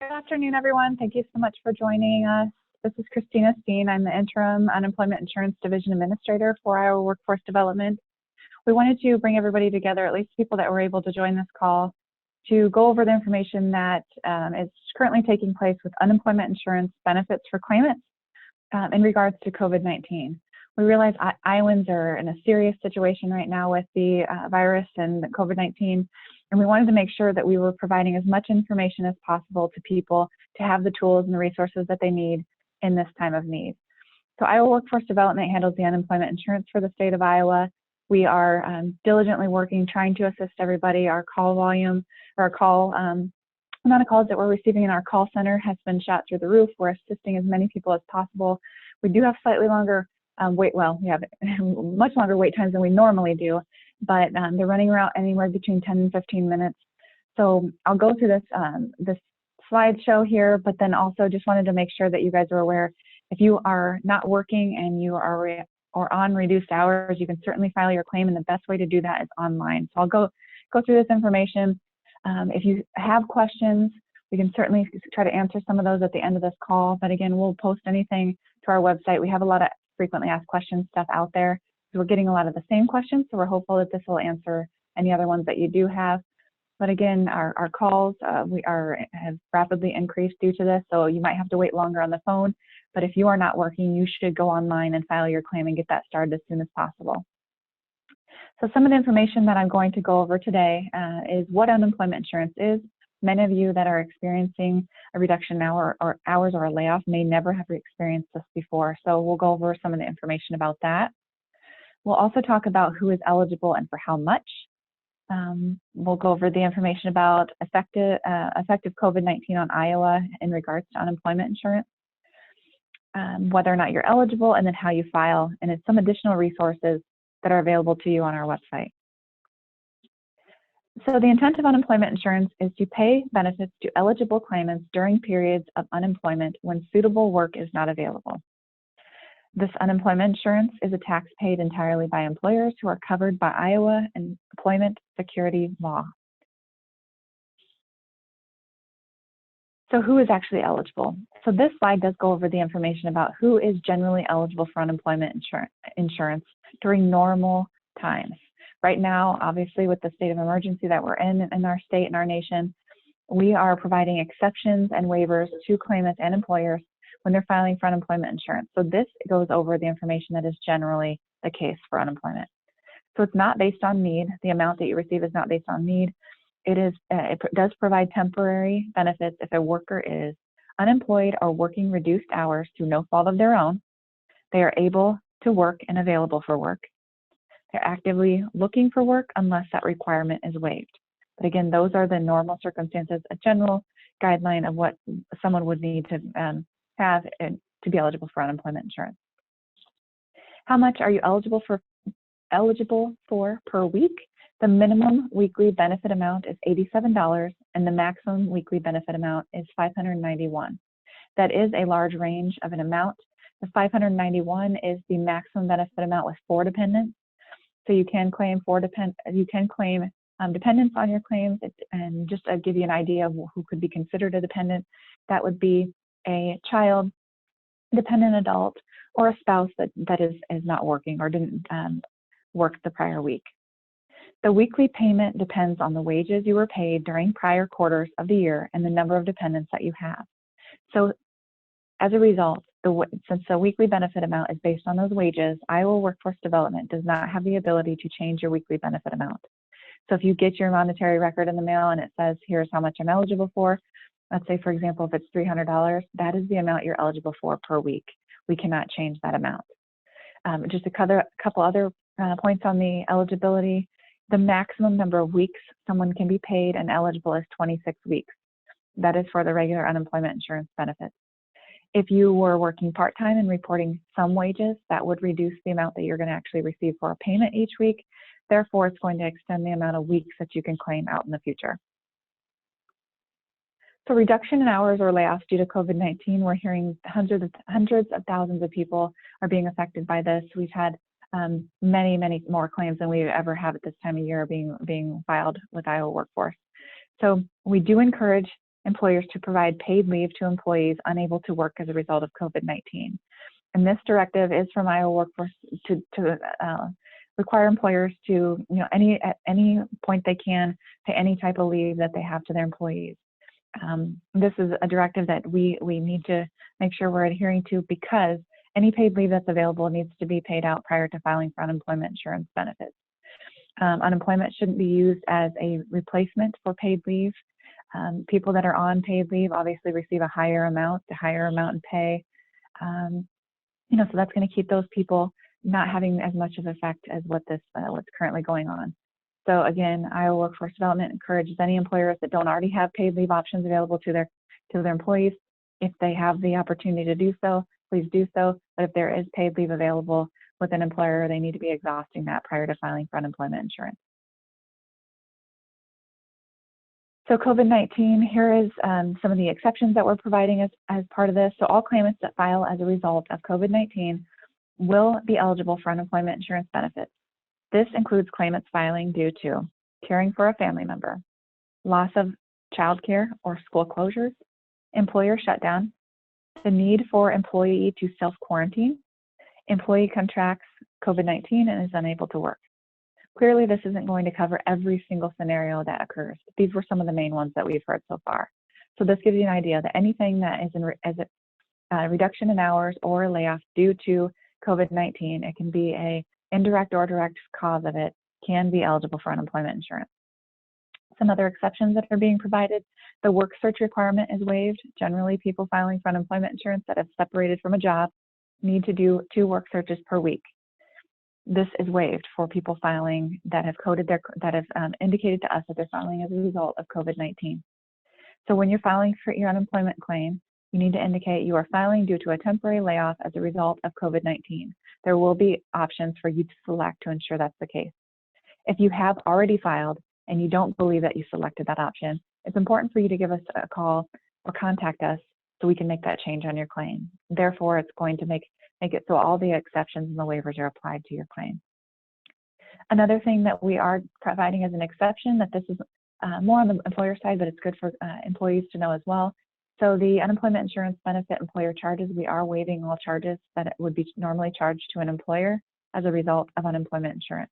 Good afternoon, everyone. Thank you so much for joining us. This is Christina Steen. I'm the Interim Unemployment Insurance Division Administrator for Iowa Workforce Development. We wanted to bring everybody together, at least people that were able to join this call, to go over the information that is currently taking place with unemployment insurance benefits for claimants in regards to COVID-19. We realize Iowans are in a serious situation right now with the virus and COVID-19, and we wanted to make sure that we were providing as much information as possible to people to have the tools and the resources that they need in this time of need. So Iowa Workforce Development handles the unemployment insurance for the state of Iowa. We are diligently working, trying to assist everybody. Our call volume, or amount of calls that we're receiving in our call center has been shot through the roof. We're assisting as many people as possible. We do have slightly longer we have much longer wait times than we normally do, but they're running around anywhere between 10 and 15 minutes. So I'll go through this slideshow here, but then also just wanted to make sure that you guys are aware, if you are not working and you are on reduced hours, you can certainly file your claim, and the best way to do that is online. So I'll go through this information. If you have questions, we can certainly try to answer some of those at the end of this call, but again, we'll post anything to our website. We have a lot of frequently asked questions stuff out there. So we're getting a lot of the same questions, so we're hopeful that this will answer any other ones that you do have. But again, our calls have rapidly increased due to this, so you might have to wait longer on the phone. But if you are not working, you should go online and file your claim and get that started as soon as possible. So some of the information that I'm going to go over today is what unemployment insurance is. Many of you that are experiencing a reduction in hours or a layoff may never have experienced this before. So we'll go over some of the information about that. We'll also talk about who is eligible and for how much. We'll go over the information about effective COVID-19 on Iowa in regards to unemployment insurance, whether or not you're eligible, and then how you file, and it's some additional resources that are available to you on our website. So the intent of unemployment insurance is to pay benefits to eligible claimants during periods of unemployment when suitable work is not available. This unemployment insurance is a tax paid entirely by employers who are covered by Iowa employment security law. So who is actually eligible? So this slide does go over the information about who is generally eligible for unemployment insurance during normal times. Right now, obviously, with the state of emergency that we're in our state and our nation, we are providing exceptions and waivers to claimants and employers when they're filing for unemployment insurance. So this goes over the information that is generally the case for unemployment. So it's not based on need. The amount that you receive is not based on need. It does provide temporary benefits if a worker is unemployed or working reduced hours through no fault of their own. They are able to work and available for work. They're actively looking for work unless that requirement is waived. But again, those are the normal circumstances, a general guideline of what someone would need to have to be eligible for unemployment insurance. How much are you eligible for per week? The minimum weekly benefit amount is $87, and the maximum weekly benefit amount is $591. That is a large range of an amount. The $591 is the maximum benefit amount with 4 dependents. So you can claim dependents on your claims, and just to give you an idea of who could be considered a dependent, that would be a child, dependent adult, or a spouse that is not working or didn't work the prior week. The weekly payment depends on the wages you were paid during prior quarters of the year and the number of dependents that you have. So as a result, since the weekly benefit amount is based on those wages, Iowa Workforce Development does not have the ability to change your weekly benefit amount. So if you get your monetary record in the mail and it says, here's how much I'm eligible for, let's say, for example, if it's $300, that is the amount you're eligible for per week. We cannot change that amount. Just a couple other points on the eligibility. The maximum number of weeks someone can be paid and eligible is 26 weeks. That is for the regular unemployment insurance benefits. If you were working part-time and reporting some wages, that would reduce the amount that you're going to actually receive for a payment each week. Therefore, it's going to extend the amount of weeks that you can claim out in the future. So reduction in hours or layoffs due to COVID-19, we're hearing hundreds of thousands of people are being affected by this. We've had many more claims than we ever have at this time of year being filed with Iowa Workforce. So we do encourage employers to provide paid leave to employees unable to work as a result of COVID-19. And this directive is from Iowa Workforce to require employers to, at any point they can, pay any type of leave that they have to their employees. This is a directive that we need to make sure we're adhering to, because any paid leave that's available needs to be paid out prior to filing for unemployment insurance benefits. Unemployment shouldn't be used as a replacement for paid leave. People that are on paid leave obviously receive a higher amount in pay. So that's going to keep those people not having as much of an effect as what's currently going on. So again, Iowa Workforce Development encourages any employers that don't already have paid leave options available to their employees, if they have the opportunity to do so, please do so. But if there is paid leave available with an employer, they need to be exhausting that prior to filing for unemployment insurance. So COVID-19, here is some of the exceptions that we're providing as part of this. So all claimants that file as a result of COVID-19 will be eligible for unemployment insurance benefits. This includes claimants filing due to caring for a family member, loss of childcare or school closures, employer shutdown, the need for employee to self-quarantine, employee contracts COVID-19 and is unable to work. Clearly, this isn't going to cover every single scenario that occurs. These were some of the main ones that we've heard so far. So this gives you an idea that anything that is as a reduction in hours or a layoff due to COVID-19, it can be a indirect or direct cause of it, can be eligible for unemployment insurance. Some other exceptions that are being provided: the work search requirement is waived. Generally, people filing for unemployment insurance that have separated from a job need to do 2 work searches per week. This is waived for people filing that have indicated to us that they're filing as a result of COVID-19. So when you're filing for your unemployment claim, you need to indicate you are filing due to a temporary layoff as a result of COVID-19. There will be options for you to select to ensure that's the case. If you have already filed and you don't believe that you selected that option, it's important for you to give us a call or contact us so we can make that change on your claim. Therefore, it's going to make it so all the exceptions and the waivers are applied to your claim. Another thing that we are providing as an exception, that this is more on the employer side, but it's good for employees to know as well. So the unemployment insurance benefit employer charges, we are waiving all charges that would be normally charged to an employer as a result of unemployment insurance.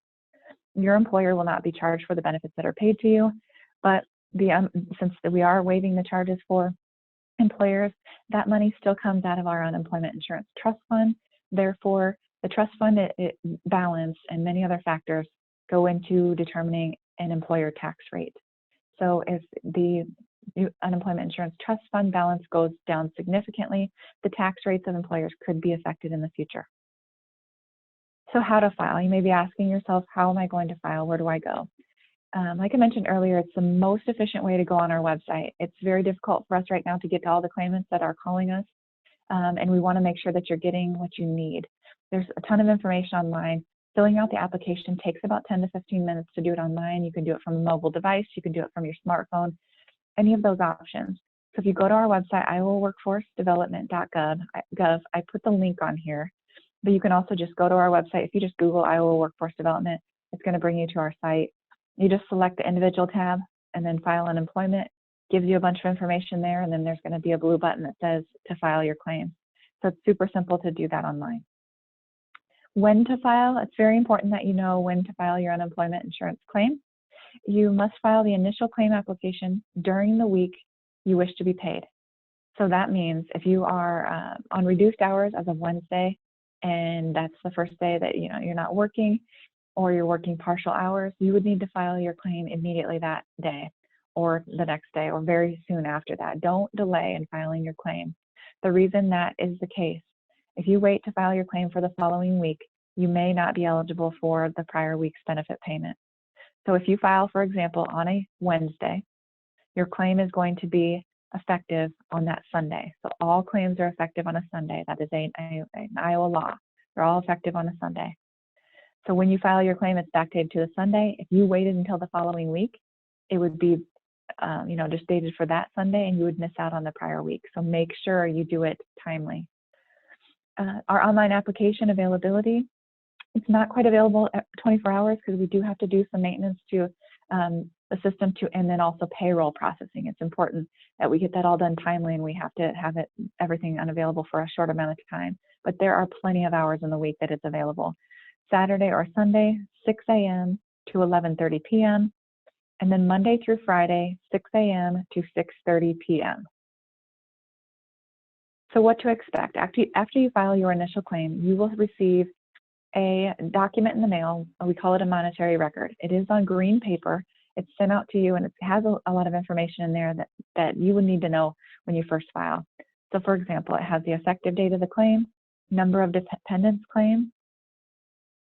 Your employer will not be charged for the benefits that are paid to you, but since we are waiving the charges for employers, that money still comes out of our unemployment insurance trust fund. Therefore, the trust fund balance and many other factors go into determining an employer tax rate. So if the unemployment insurance trust fund balance goes down significantly, the tax rates of employers could be affected in the future. So how to file? You may be asking yourself, how am I going to file? Where do I go? Like I mentioned earlier, it's the most efficient way to go on our website. It's very difficult for us right now to get to all the claimants that are calling us, and we want to make sure that you're getting what you need. There's a ton of information online. Filling out the application takes about 10 to 15 minutes to do it online. You can do it from a mobile device. You can do it from your smartphone, any of those options. So if you go to our website, iowaworkforcedevelopment.gov, I put the link on here, but you can also just go to our website. If you just Google Iowa Workforce Development, it's going to bring you to our site. You just select the individual tab and then file unemployment. Gives you a bunch of information there, and then there's going to be a blue button that says to file your claim. So it's super simple to do that online. When to file? It's very important that you know when to file your unemployment insurance claim. You must file the initial claim application during the week you wish to be paid. So that means if you are on reduced hours as of Wednesday, and that's the first day that you're not working, or you're working partial hours, you would need to file your claim immediately that day, or the next day, or very soon after that. Don't delay in filing your claim. The reason that is the case, if you wait to file your claim for the following week, you may not be eligible for the prior week's benefit payment. So if you file, for example, on a Wednesday, your claim is going to be effective on that Sunday. So all claims are effective on a Sunday. That is an Iowa law. They're all effective on a Sunday. So when you file your claim, it's backdated to the Sunday. If you waited until the following week, it would be just dated for that Sunday, and you would miss out on the prior week. So make sure you do it timely. Our online application availability, it's not quite available at 24 hours because we do have to do some maintenance to the system to, and then also payroll processing. It's important that we get that all done timely, and we have to have everything unavailable for a short amount of time. But there are plenty of hours in the week that it's available. Saturday or Sunday, 6 a.m. to 11:30 p.m. And then Monday through Friday, 6 a.m. to 6:30 p.m. So what to expect? After you file your initial claim, you will receive a document in the mail. We call it a monetary record. It is on green paper. It's sent out to you, and it has a lot of information in there that you would need to know when you first file. So for example, it has the effective date of the claim, number of dependents claimed.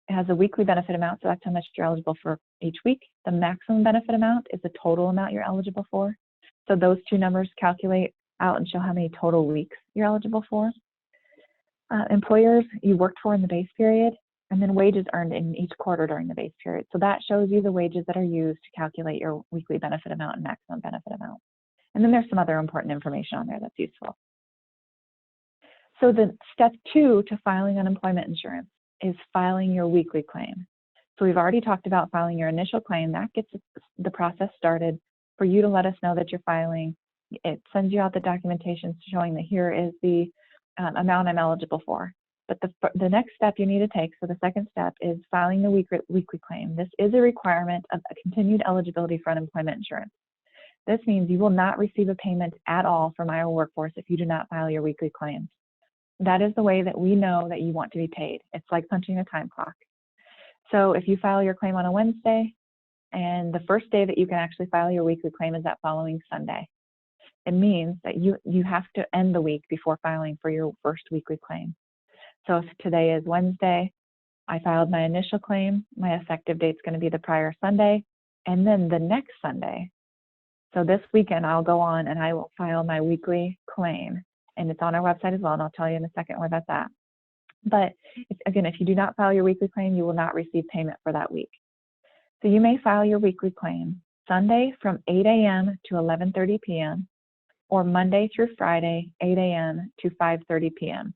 It has a weekly benefit amount, so that's how much you're eligible for each week. The maximum benefit amount is the total amount you're eligible for. So those two numbers calculate out and show how many total weeks you're eligible for. Employers you worked for in the base period, and then wages earned in each quarter during the base period. So that shows you the wages that are used to calculate your weekly benefit amount and maximum benefit amount. And then there's some other important information on there that's useful. So the step 2 to filing unemployment insurance is filing your weekly claim. So we've already talked about filing your initial claim. That gets the process started for you to let us know that you're filing. It sends you out the documentation showing that here is the amount I'm eligible for. But the next step you need to take, so the second step, is filing the weekly claim. This is a requirement of a continued eligibility for unemployment insurance. This means you will not receive a payment at all from Iowa Workforce if you do not file your weekly claim. That is the way that we know that you want to be paid. It's like punching a time clock. So if you file your claim on a Wednesday, and the first day that you can actually file your weekly claim is that following Sunday, it means that you have to end the week before filing for your first weekly claim. So if today is Wednesday, I filed my initial claim, my effective date's going to be the prior Sunday, and then the next Sunday. So this weekend I'll go on and I will file my weekly claim, and it's on our website as well, and I'll tell you in a second where that's at. But again, if you do not file your weekly claim, you will not receive payment for that week. So you may file your weekly claim Sunday from 8 a.m. to 11:30 p.m. or Monday through Friday, 8 a.m. to 5:30 p.m.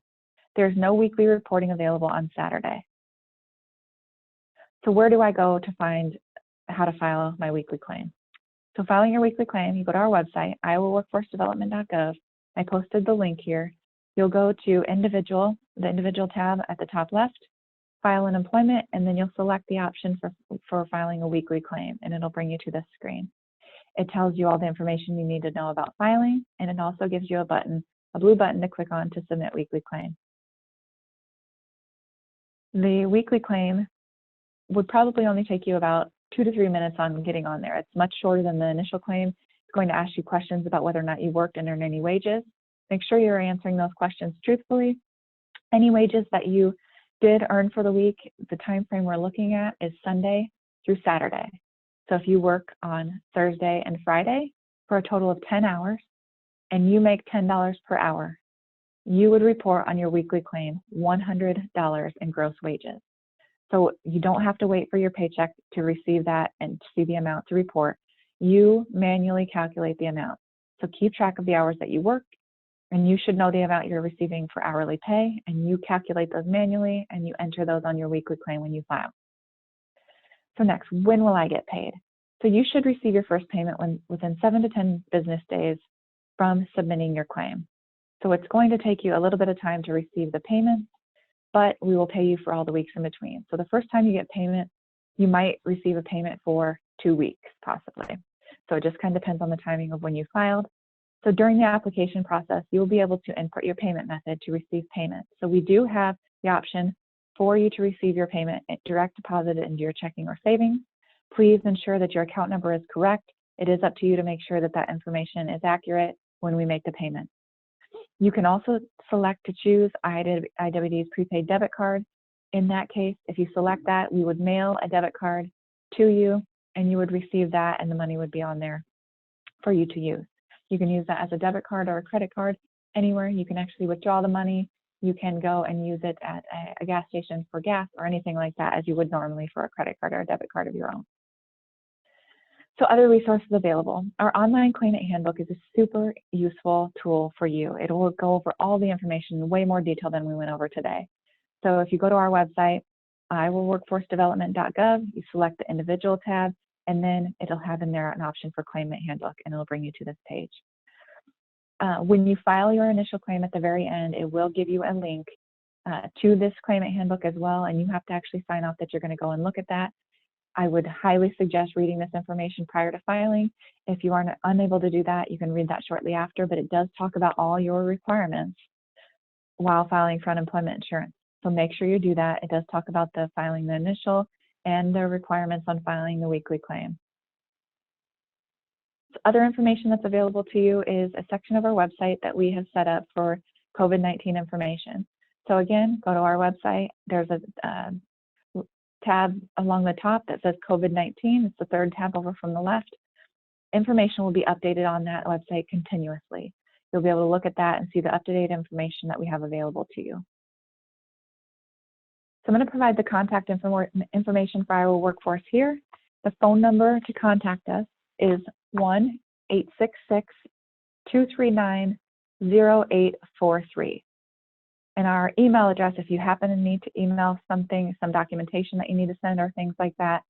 There's no weekly reporting available on Saturday. So where do I go to find how to file my weekly claim? So filing your weekly claim, you go to our website, iowaworkforcedevelopment.gov. I posted the link here. You'll go to individual, the individual tab at the top left, file an employment, and then you'll select the option for filing a weekly claim, and it'll bring you to this screen. It tells you all the information you need to know about filing, and it also gives you a blue button to click on to submit weekly claim. The weekly claim would probably only take you about 2 to 3 minutes on getting on there. It's much shorter than the initial claim. It's going to ask you questions about whether or not you worked and earned any wages. Make sure you're answering those questions truthfully. Any wages that you did earn for the week, the time frame we're looking at is Sunday through Saturday. So if you work on Thursday and Friday for a total of 10 hours and you make $10 per hour, you would report on your weekly claim $100 in gross wages. So you don't have to wait for your paycheck to receive that and see the amount to report. You manually calculate the amount. So keep track of the hours that you work, and you should know the amount you're receiving for hourly pay, and you calculate those manually and you enter those on your weekly claim when you file. So next, when will I get paid? So you should receive your first payment within 7 to 10 business days from submitting your claim. So it's going to take you a little bit of time to receive the payment, but we will pay you for all the weeks in between. So the first time you get payment, you might receive a payment for 2 weeks, possibly. So it just kind of depends on the timing of when you filed. So during the application process, you'll be able to input your payment method to receive payment. So we do have the option for you to receive your payment direct deposited into your checking or savings. Please ensure that your account number is correct. It is up to you to make sure that that information is accurate when we make the payment. You can also select to choose IWD's prepaid debit card. In that case, if you select that, we would mail a debit card to you and you would receive that and the money would be on there for you to use. You can use that as a debit card or a credit card anywhere. You can actually withdraw the money. You can go and use it at a gas station for gas or anything like that as you would normally for a credit card or a debit card of your own. So other resources available. Our online Claimant Handbook is a super useful tool for you. It will go over all the information in way more detail than we went over today. So if you go to our website, iowaworkforcedevelopment.gov, you select the individual tab, and then it'll have in there an option for Claimant Handbook, and it'll bring you to this page. When you file your initial claim at the very end, it will give you a link to this Claimant Handbook as well, and you have to actually sign off that you're going to go and look at that. I would highly suggest reading this information prior to filing. If you are unable to do that, you can read that shortly after, but it does talk about all your requirements while filing for unemployment insurance. So make sure you do that. It does talk about filing the initial and the requirements on filing the weekly claim. Other information that's available to you is a section of our website that we have set up for COVID-19 information. So again, go to our website. There's a tab along the top that says COVID-19. It's the third tab over from the left. Information will be updated on that website continuously. You'll be able to look at that and see the up-to-date information that we have available to you. So I'm going to provide the contact information for our workforce here. The phone number to contact us is 1-866-239-0843. And our email address, if you happen to need to email something, some documentation that you need to send or things like that,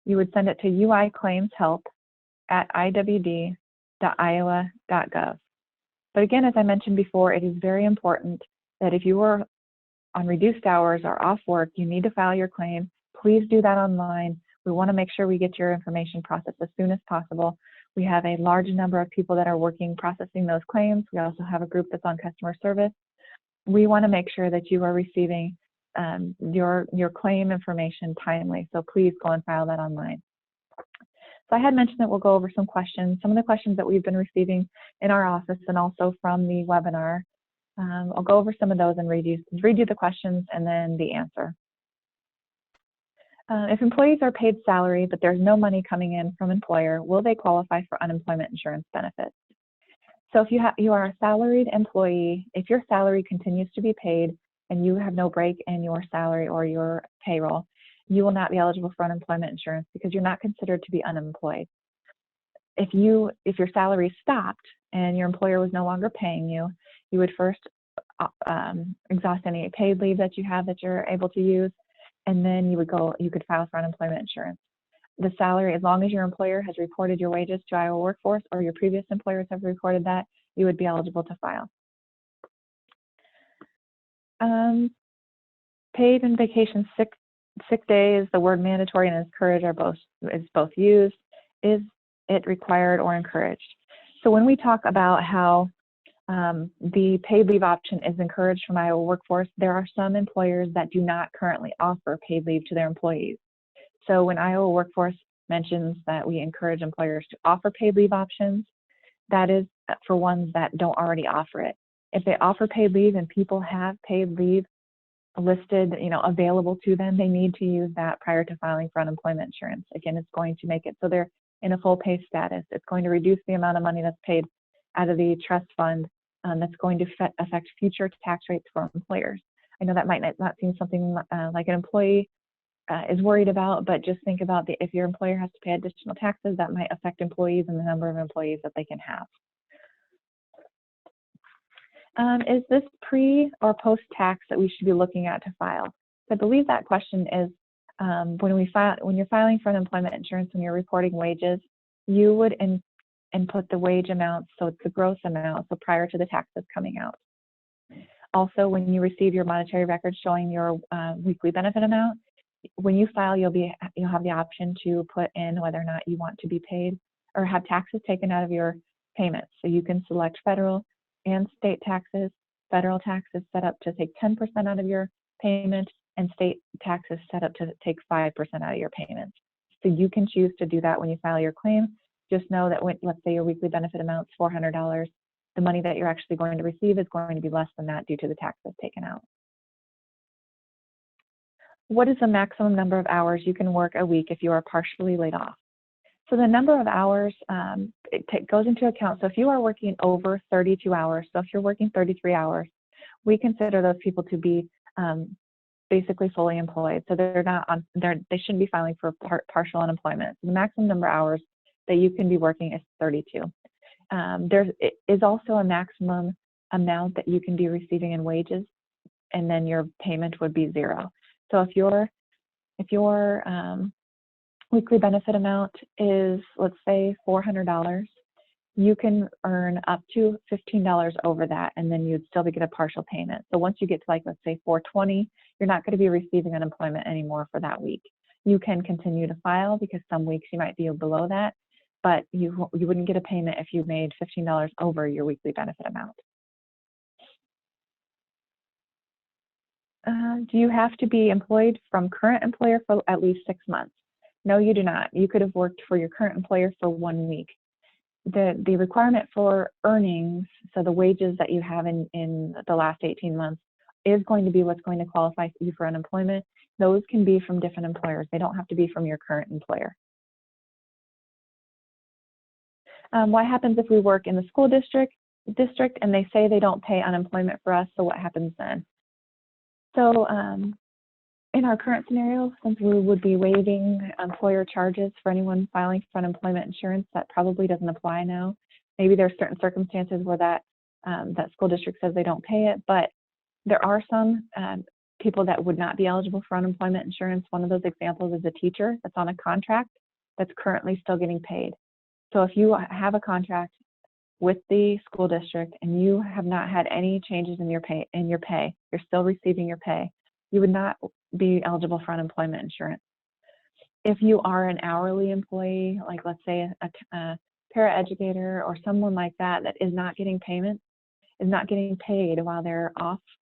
you would send it to uiclaimshelp@iwd.iowa.gov. But again, as I mentioned before, it is very important that if you are on reduced hours or off work, you need to file your claim. Please do that online. We want to make sure we get your information processed as soon as possible. We have a large number of people that are working processing those claims. We also have a group that's on customer service. We want to make sure that you are receiving your claim information timely. So please go and file that online. So I had mentioned that we'll go over some questions, some of the questions that we've been receiving in our office and also from the webinar. I'll go over some of those and read you the questions and then the answer. If employees are paid salary, but there's no money coming in from employer, will they qualify for unemployment insurance benefits? So if you are a salaried employee, if your salary continues to be paid and you have no break in your salary or your payroll, you will not be eligible for unemployment insurance because you're not considered to be unemployed. If your salary stopped and your employer was no longer paying you, you would first exhaust any paid leave that you have that you're able to use, and then you could file for unemployment insurance. The salary, as long as your employer has reported your wages to Iowa Workforce or your previous employers have reported that, you would be eligible to file. Paid and vacation sick days, the word mandatory and encouraged is both used. Is it required or encouraged? So when we talk about how the paid leave option is encouraged from Iowa Workforce, there are some employers that do not currently offer paid leave to their employees. So when Iowa Workforce mentions that we encourage employers to offer paid leave options, that is for ones that don't already offer it. If they offer paid leave and people have paid leave listed, available to them, they need to use that prior to filing for unemployment insurance. Again, it's going to make it so they're in a full pay status. It's going to reduce the amount of money that's paid out of the trust fund. That's going to affect future tax rates for employers. I know that might not seem something like an employee is worried about, but just think about if your employer has to pay additional taxes, that might affect employees and the number of employees that they can have. Is this pre or post tax that we should be looking at to file? So I believe that question is when you're filing for unemployment insurance, when you're reporting wages, you would input the wage amount, so it's the gross amount, so prior to the taxes coming out. Also, when you receive your monetary record showing your weekly benefit amount, when you file, you'll have the option to put in whether or not you want to be paid or have taxes taken out of your payments. So you can select federal and state taxes. Federal taxes set up to take 10% out of your payment, and state taxes set up to take 5% out of your payment. So you can choose to do that when you file your claim. Just know that let's say your weekly benefit amount is $400, the money that you're actually going to receive is going to be less than that due to the taxes taken out. What is the maximum number of hours you can work a week if you are partially laid off? So the number of hours goes into account. So if you are working over 32 hours, so if you're working 33 hours, we consider those people to be basically fully employed. So they shouldn't be filing for partial unemployment. So the maximum number of hours that you can be working is 32. There is also a maximum amount that you can be receiving in wages, and then your payment would be 0. So if your weekly benefit amount is, let's say, $400. You can earn up to $15 over that, and then you'd still get a partial payment. So once you get to, like, let's say $420, you're not going to be receiving unemployment anymore for that week. You can continue to file because some weeks you might be below that, but you wouldn't get a payment if you made $15 over your weekly benefit amount. Do you have to be employed from current employer for at least 6 months? No, you do not. You could have worked for your current employer for 1 week. The requirement for earnings, so the wages that you have in the last 18 months, is going to be what's going to qualify you for unemployment. Those can be from different employers. They don't have to be from your current employer. What happens if we work in the school district and they say they don't pay unemployment for us? So what happens then? So in our current scenario, since we would be waiving employer charges for anyone filing for unemployment insurance, that probably doesn't apply now. Maybe there are certain circumstances where that school district says they don't pay it, but there are some people that would not be eligible for unemployment insurance. One of those examples is a teacher that's on a contract that's currently still getting paid. So if you have a contract with the school district and you have not had any changes in your pay, you're still receiving your pay, you would not be eligible for unemployment insurance. If you are an hourly employee, like let's say a paraeducator or someone like that that is not getting payment, is not getting paid while they're off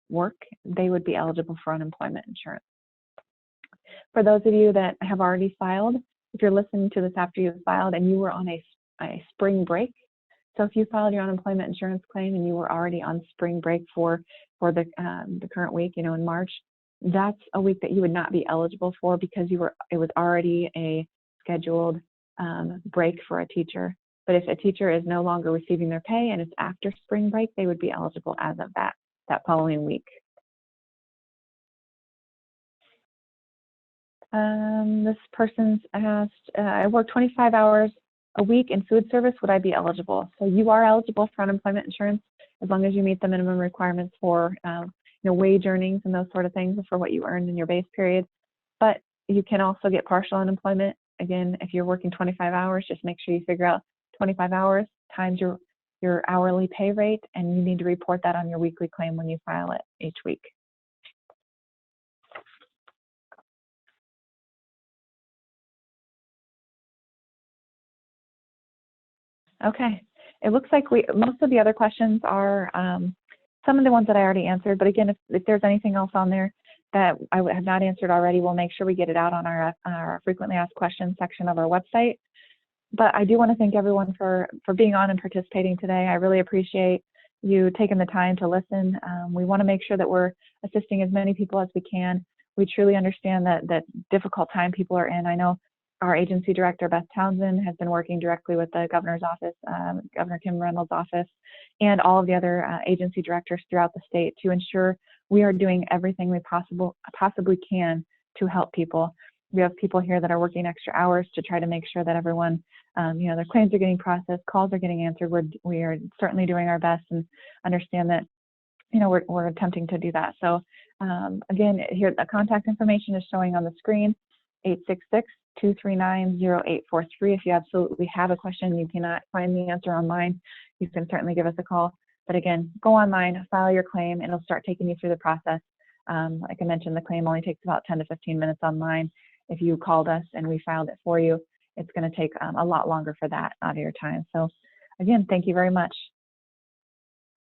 work, they would be eligible for unemployment insurance. For those of you that have already filed, if you're listening to this after you've filed and you were on a spring break, so if you filed your unemployment insurance claim and you were already on spring break for the current week, in March, that's a week that you would not be eligible for because it was already a scheduled break for a teacher. But if a teacher is no longer receiving their pay and it's after spring break, they would be eligible as of that following week. This person's asked, I work 25 hours a week in food service, would I be eligible? So you are eligible for unemployment insurance as long as you meet the minimum requirements for wage earnings and those sort of things for what you earned in your base period. But you can also get partial unemployment. Again, if you're working 25 hours, just make sure you figure out 25 hours times your hourly pay rate, and you need to report that on your weekly claim when you file it each week. Okay, it looks like most of the other questions are some of the ones that I already answered, but again, if there's anything else on there that I have not answered already, we'll make sure we get it out on our frequently asked questions section of our website. But I do want to thank everyone for being on and participating today. I really appreciate you taking the time to listen. We want to make sure that we're assisting as many people as we can. We truly understand that difficult time people are in. I know our agency director, Beth Townsend, has been working directly with the governor's office, Governor Kim Reynolds' office, and all of the other agency directors throughout the state to ensure we are doing everything we possibly can to help people. We have people here that are working extra hours to try to make sure that everyone, their claims are getting processed, calls are getting answered. We are certainly doing our best and understand that, we're attempting to do that. So again, here the contact information is showing on the screen, 866-239-0843. If you absolutely have a question, you cannot find the answer online, you can certainly give us a call. But again, go online, file your claim, and it'll start taking you through the process. Like I mentioned, the claim only takes about 10 to 15 minutes online. If you called us and we filed it for you, it's going to take a lot longer for that out of your time. So again, thank you very much.